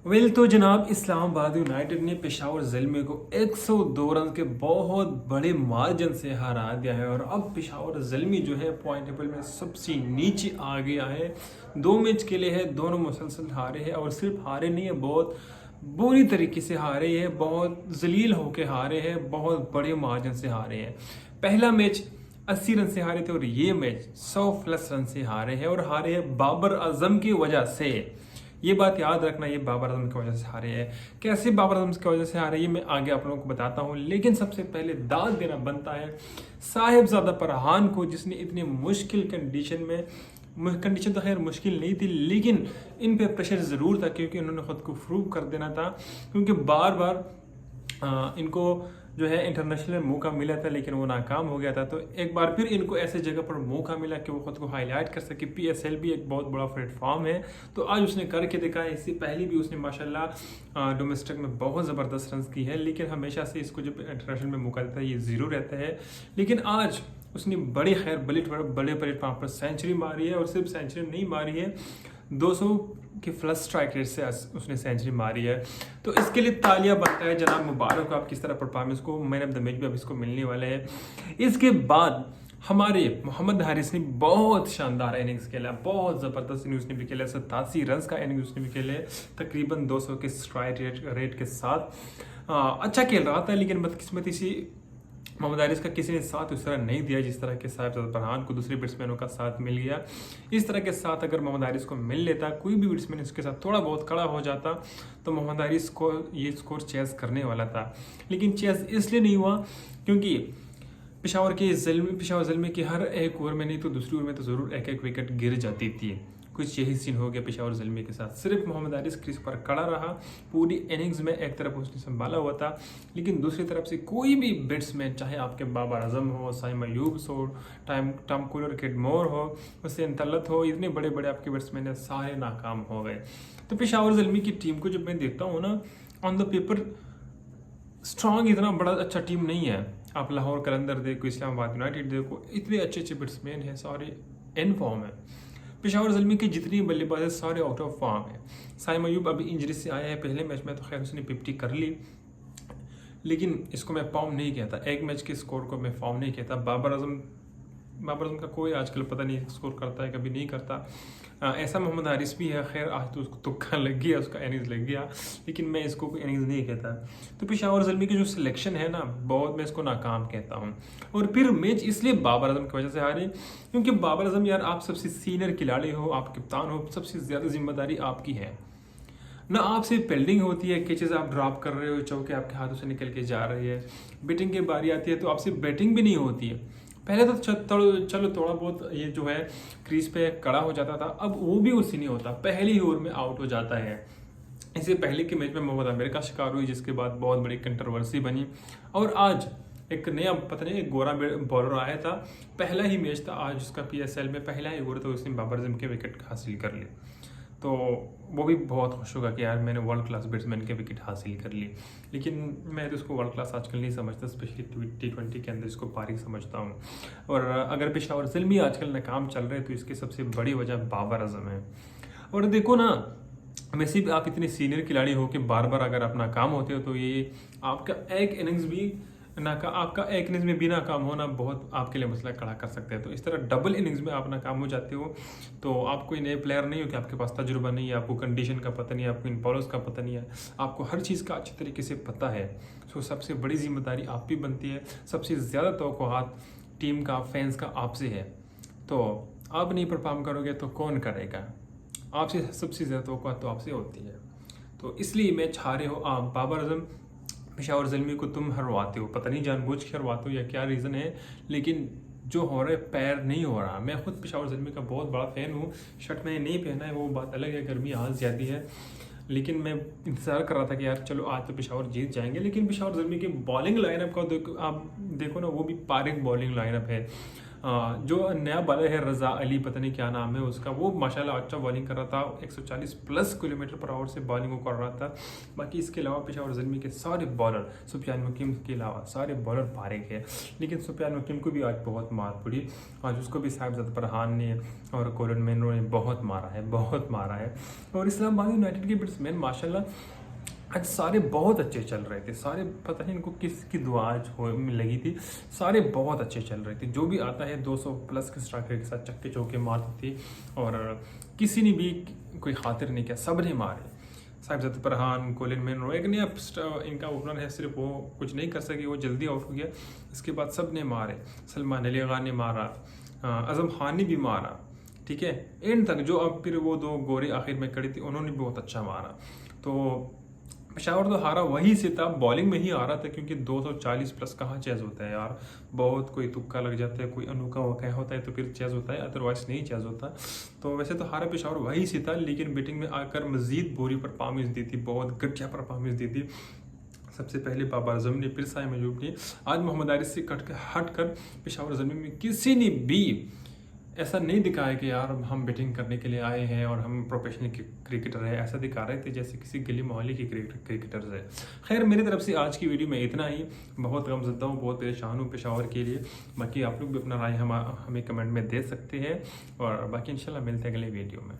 तो जनाब इस्लामाबाद यूनाइटेड ने पेशावर ज़ल्मी को 102 रन के बहुत बड़े मार्जिन से हरा दिया है और अब पेशावर ज़ल्मी जो है पॉइंट टेबल में सबसे नीचे आ गया है। 2 मैच खेले हैं, दोनों मुसलसल हारे हैं और सिर्फ हारे नहीं है, बहुत बुरी तरीके से हारे हैं, बहुत जलील होके हारे हैं, बहुत बड़े मार्जिन से हारे हैं। पहला मैच 80 रन से हारे थे और ये मैच 100+ रन से हारे हैं और हारे हैं बाबर आजम की वजह से। ये बात याद रखना, ये बाबर आजम की वजह से हारे हैं। कैसे बाबर आजम की वजह से हारे ये मैं आगे आप लोगों को बताता हूँ, लेकिन सबसे पहले दाद देना बनता है साहिबजादा फरहान को, जिसने इतनी मुश्किल कंडीशन तो खैर मुश्किल नहीं थी, लेकिन इन पे प्रेशर ज़रूर था क्योंकि उन्होंने ख़ुद को प्रूव कर देना था। क्योंकि बार बार इनको जो है इंटरनेशनल में मौका मिला था लेकिन वो नाकाम हो गया था। तो एक बार फिर इनको ऐसे जगह पर मौका मिला कि वो खुद को हाईलाइट कर सके। PSL भी एक बहुत बड़ा प्लेटफॉर्म है, तो आज उसने करके दिखा है। इससे पहले भी उसने माशाल्लाह डोमेस्टिक में बहुत ज़बरदस्त रन की है, लेकिन हमेशा से इसको जब इंटरनेशनल में मौका देता है ये ज़ीरो रहता है। लेकिन आज उसने बड़े बड़े प्लेटफॉर्म पर सेंचुरी मारी है और सिर्फ सेंचुरी नहीं मारी है, 200 के प्लस स्ट्राइक रेट से उसने सेंचुरी मारी है। तो इसके लिए तालियां बनता है जनाब, मुबारक हो आप किस तरह परफॉर्मेंस को। मैन ऑफ द मैच भी अब इसको मिलने वाले हैं। इसके बाद हमारे मोहम्मद हारिस ने बहुत शानदार इनिंग्स खेला, बहुत ज़बरदस्त इनिंग्स ने भी खेला। 87 रन का इनिंग्स उसने भी खेले, तकरीबन 200 के स्ट्राइक रेट के साथ। अच्छा खेल रहा था, लेकिन बदकिस्मती से मोहम्मद हारिस का किसी ने साथ उस तरह नहीं दिया जिस तरह के साहिबजादा फरहान को दूसरे बैट्समैनों का साथ मिल गया। इस तरह के साथ अगर मोहम्मद हारिस को मिल लेता, कोई भी बैट्समैन इसके साथ थोड़ा बहुत खड़ा हो जाता, तो मोहम्मद हारिस को ये स्कोर चेस करने वाला था। लेकिन चेस इसलिए नहीं हुआ क्योंकि पेशावर ज़ल्मी के हर एक ओवर में नहीं तो दूसरी ओवर में तो ज़रूर एक एक विकेट गिर जाती थी। कुछ यही सीन हो गया पेशावर ज़ल्मी के साथ। सिर्फ मोहम्मद हारिस क्रीज पर खड़ा रहा पूरी इनिंग्स में, एक तरफ उसने संभाला हुआ था, लेकिन दूसरी तरफ से कोई भी बैट्समैन, चाहे आपके बाबर आजम हो, साइम अयूब हो, टॉम कूलर, किडमोर हो, हुसैन तलत हो, इतने बड़े बड़े आपके बैट्समैन है, सारे नाकाम हो गए। तो पेशावर ज़ल्मी की टीम को जब मैं देखता हूँ ना, ऑन द पेपर स्ट्रॉन्ग इतना बड़ा अच्छा टीम नहीं है। आप लाहौर कलंदर देखो, इस्लामाबाद यूनाइटेड देखो, इतने अच्छे अच्छे बैट्समैन हैं, सारे इन फॉर्म है। पेशावर ज़ल्मी के जितनी बल्लेबाज है सारे आउट ऑफ फॉर्म है। साइम अयूब अभी इंजरी से आया है, पहले मैच में तो खैर उसने 50 कर ली, लेकिन इसको मैं फॉर्म नहीं कहता, एक मैच के स्कोर को मैं फॉर्म नहीं कहता। बाबर आजम का कोई आजकल पता नहीं स्कोर करता है, कभी नहीं करता। ऐसा मोहम्मद हारिस भी है, खैर आज तो उसको तुक्का लग गया, उसका इनिंग्स लग गया, लेकिन मैं इसको कोई इनिंग्स नहीं कहता। तो पेशावर ज़ल्मी की जो सिलेक्शन है ना, बहुत मैं इसको नाकाम कहता हूँ। और फिर मैच इसलिए बाबर आजम की वजह से हारे क्योंकि बाबर आजम यार, आप सबसे सीनियर खिलाड़ी हो, आप कप्तान हो, सबसे ज़्यादा जिम्मेदारी आपकी है ना। आपसे फील्डिंग होती है, कैचेज आप ड्रॉप कर रहे हो, चौके आपके हाथों से निकल के जा रही है, बैटिंग की बारी आती है तो आपसे बैटिंग भी नहीं होती है। पहले तो चलो थोड़ा बहुत ये जो है क्रीज पे खड़ा हो जाता था, अब वो भी उससे नहीं होता, पहली ही ओवर में आउट हो जाता है। इससे पहले के मैच में मोहम्मद आमिर का शिकार हुई, जिसके बाद बहुत बड़ी कंट्रोवर्सी बनी। और आज एक नया पता नहीं एक गोरा बॉलर आया था, पहला ही मैच था आज उसका PSL में, पहला ही ओवर तो उसने बाबर आजम के विकेट हासिल कर ली। तो वो भी बहुत खुश होगा कि यार मैंने वर्ल्ड क्लास बैट्समैन के विकेट हासिल कर ली। लेकिन मैं तो इसको वर्ल्ड क्लास आजकल नहीं समझता, स्पेशली T20 के अंदर इसको पारी समझता हूँ। और अगर पेशावर ज़ल्मी आजकल नाकाम चल रहे हैं तो इसकी सबसे बड़ी वजह बाबर आजम है। और देखो ना, वैसे भी आप इतने सीनियर खिलाड़ी हो कि बार बार अगर आप नाकाम होते हो तो ये आपका एक इनिंग्स में भी नाकाम होना बहुत आपके लिए मसला खड़ा कर सकते हैं। तो इस तरह डबल इनिंग्स में आप नाकाम हो जाते हो तो आप कोई नए प्लेयर नहीं हो कि आपके पास तजुर्बा नहीं है, आपको कंडीशन का पता नहीं है, आपको इन बॉलर्स का पता नहीं है, आपको हर चीज़ का अच्छे तरीके से पता है। सो सबसे बड़ी जिम्मेदारी आप भी बनती है, सबसे ज़्यादा तवक्कुआत टीम का, फैंस का आपसे है। तो आप नहीं परफॉर्म करोगे तो कौन करेगा? आपसे सबसे ज़्यादा तवक्कुआत तो आपसे होती है। तो इसलिए मैच हारे हो आप, बाबर आजम पेशावर ज़ल्मी को तुम हरवाते हो, पता नहीं जानबूझ के हरवाते हो या क्या रीज़न है, लेकिन जो हो रहा है पैर नहीं हो रहा। मैं खुद पेशावर ज़ल्मी का बहुत बड़ा फ़ैन हूँ, शर्ट मैंने नहीं पहना है वो बात अलग है, गर्मी आज ज़्यादा है, लेकिन मैं इंतज़ार कर रहा था कि यार चलो आज तो पेशावर जीत जाएंगे। लेकिन पेशावर ज़ल्मी की बॉलिंग लाइनअप का आप देखो ना, वो भी पारिक बॉलिंग लाइनअप है। जो नया बॉलर है रजा अली, पता नहीं क्या नाम है उसका, वो माशाल्लाह अच्छा बॉलिंग कर रहा था, 140 प्लस किलोमीटर पर आवर से बॉलिंग कर रहा था। बाकी इसके अलावा पेशावर ज़ल्मी के सारे बॉलर, सुफियान वकीम के अलावा सारे बॉलर फारिग है, लेकिन सुफियान वकीम को भी आज बहुत मार पड़ी। आज उसको भी साहिबजादा फरहान ने और कोलिन मैनरो ने बहुत मारा है। और इस्लामाबाद यूनाइटेड के बैट्समैन माशाल्लाह आज सारे बहुत अच्छे चल रहे थे, सारे पता नहीं इनको किसकी दुआ आज लगी थी, सारे बहुत अच्छे चल रहे थे। जो भी आता है 200 प्लस के स्ट्राइक रेट के साथ चक्के चौके मारती थी और किसी ने भी कोई खातिर नहीं किया, सब ने मारे। साहिबजादा फरहान, कोलिन मैनरो, एक नया इनका ओपनर है, सिर्फ वो कुछ नहीं कर सके, वो जल्दी आउट हो गया। इसके बाद सब ने मारे, सलमान अली खान ने मारा, आजम खान ने भी मारा, ठीक है, एंड तक जो अब फिर वो दो गोरे आखिर में खड़ी थी उन्होंने भी बहुत अच्छा मारा। तो पेशावर तो हारा वही से था, बॉलिंग में ही आ रहा था, क्योंकि 240 प्लस कहाँ चेज होता है यार, बहुत कोई तुक्का लग जाता है, कोई अनोखा वक़ा होता है तो फिर चेज होता है, अदरवाइज नहीं चेज होता। तो वैसे तो हारा पेशावर वही से था, लेकिन बैटिंग में आकर मजीद बुरी परफॉर्मेंस दी थी, बहुत घटिया परफॉर्मेंस दी थी। सबसे पहले बाबर आजम ने, फिर साइम अयूब ने। आज मोहम्मद आरिफ से हट कर पेशावर ज़ल्मी में किसी ने भी ऐसा नहीं दिखाया कि यार हम बैटिंग करने के लिए आए हैं और हम प्रोफेशनल क्रिकेटर हैं, ऐसा दिखा रहे थे जैसे किसी गली मोहल्ले की क्रिकेटर्स है। खैर मेरी तरफ से आज की वीडियो में इतना ही। बहुत गमज़दा हूँ, बहुत परेशान हूँ पेशावर के लिए। बाकी आप लोग भी अपना राय हमें कमेंट में दे सकते हैं और बाकी इंशाल्लाह मिलते हैं अगले वीडियो में।